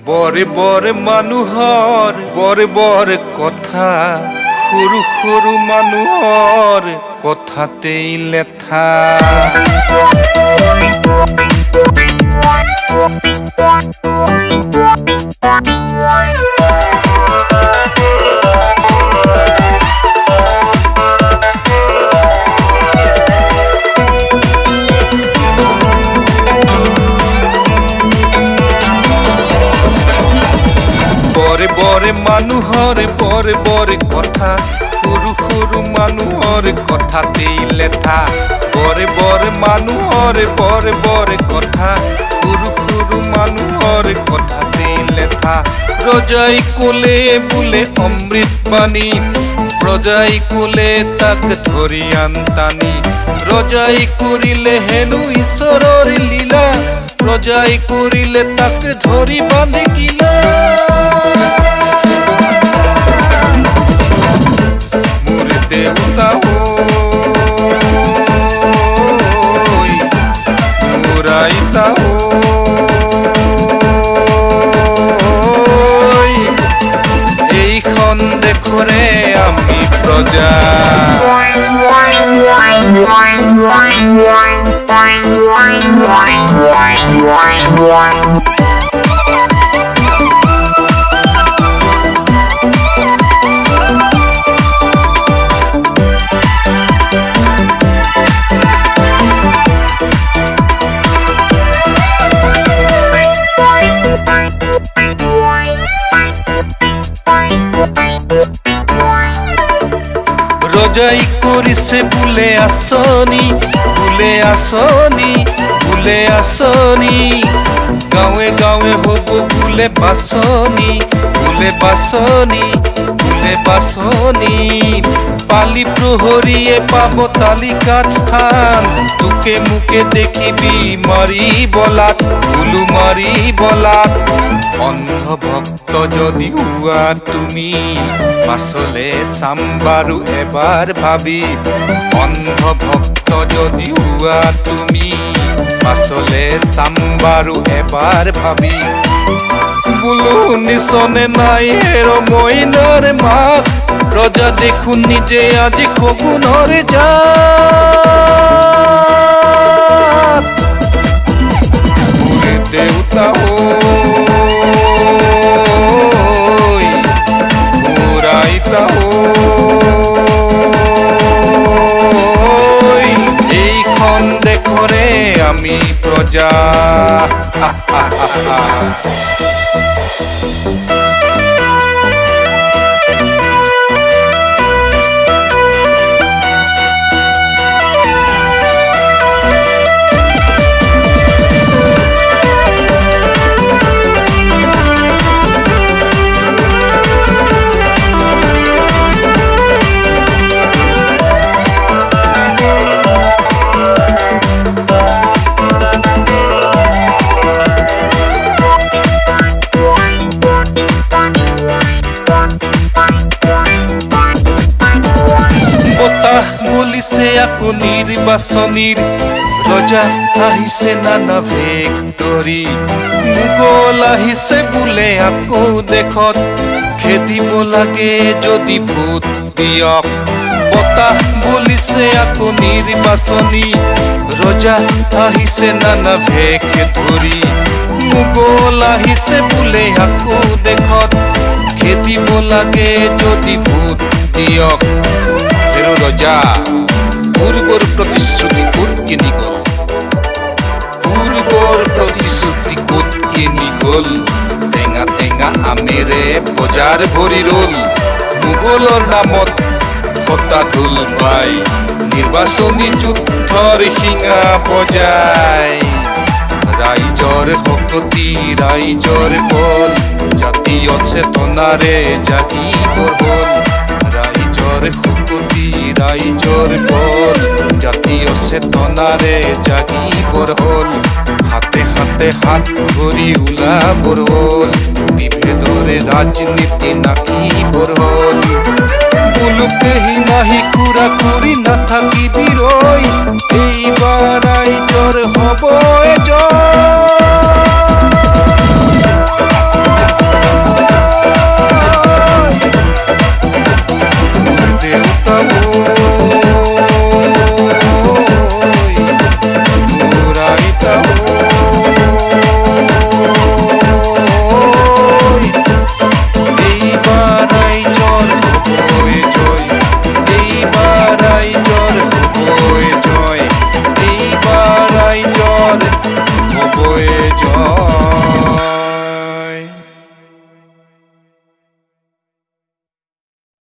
বরে বরে মানুহৰ বরে বরে কথা সৰু সৰু মানুহৰ কথাতেই লেঠা বরে বরে মানুহৰ বরে বরে কথা সৰু সৰু মানুহৰ কথাতেই লেঠা বরে বরে মানুহৰ বরে বরে কথা সৰু সৰু মানুহৰ কথাতেই লেঠা ৰজাই কোলে বোলে অমৃত বাণী ৰজাই কোলে তাক ধৰি আনটানি ৰজাই কৰিলে হেনো ঈশ্বৰৰ লীলা ৰজাই কৰিলে তাক ধৰি বান্ধি কিলা দেউতা হই মুরাইতা হই এইখন দেশৰে আমি প্ৰজা ৰজাই কৰিছে বোলে আঁচনি বোলে আঁচনি বোলে আঁচনি গাঁৱে গাঁৱে হ'ব বোলে বাছনি বোলে বাছনি বোলে বাছনি পালি প্ৰহৰীয়ে পাব তালিকাত স্থান তোকে মোকে দেখিবি মাৰি বলাত বোলো মাৰি বলাত অন্ধভক্ত যদি হোৱা তুমি পাছলে চাম বাৰু এবাৰ ভাবি অন্ধভক্ত যদি হোৱা তুমি পাছলে চাম বাৰু এবাৰ ভাবি বোলো নিচনে নাই হেৰ মইনাৰ মাক ৰজা দেখোন নিজে আজি শগুনৰ জাত দেউতা হই মুরাইতা হই এইখন দেশৰে আমি প্ৰজা বলিছে আকৌ নিৰ্বাচনীৰ ৰজা আহিছে নানা ভেগ ধৰি মোগল আহিছে বোলে আকৌ দেশত খেদিব লাগে যদি ভোট দিয়ক বতাহ বলিছে আকৌ নিৰ্বাচনী ৰজা আহিছে নানা ভেগ ধৰি মোগল আহিছে বোলে আকৌ দেশত খেদিব লাগে যদি ভোট দিয়ক হেৰো ৰজা পূৰ্বৰ প্ৰতিশ্ৰুতি ক'ত কিনি গ'ল পূৰ্বৰ প্ৰতিশ্ৰুতি ক'ত কিনি গ'ল টেঙা টেঙা আমেৰে বজাৰ ভৰি ৰ'ল মোগলৰ নামত ফটা ঢোল পাই নিৰ্বাচনী যুদ্ধৰ শিঙা বজাই ৰাইজৰ শক্তি ৰাইজৰ বল জাতীয় চেতনাৰে জাগিবৰ হ'ল ৰাইজৰ শক্তি ৰাইজৰ বল জাতীয় চেতনাৰে জাগিবৰ হ'ল হাতে হাতে হাত ধৰি ওলাবৰ হ'ল বিভেদৰে ৰাজনীতি নাকিবৰ হ'ল বোলোকে হিমাহি খুৰা খুৰি নাথাকিবি ৰৈ এইবাৰ ৰাইজৰ হ'ব এজন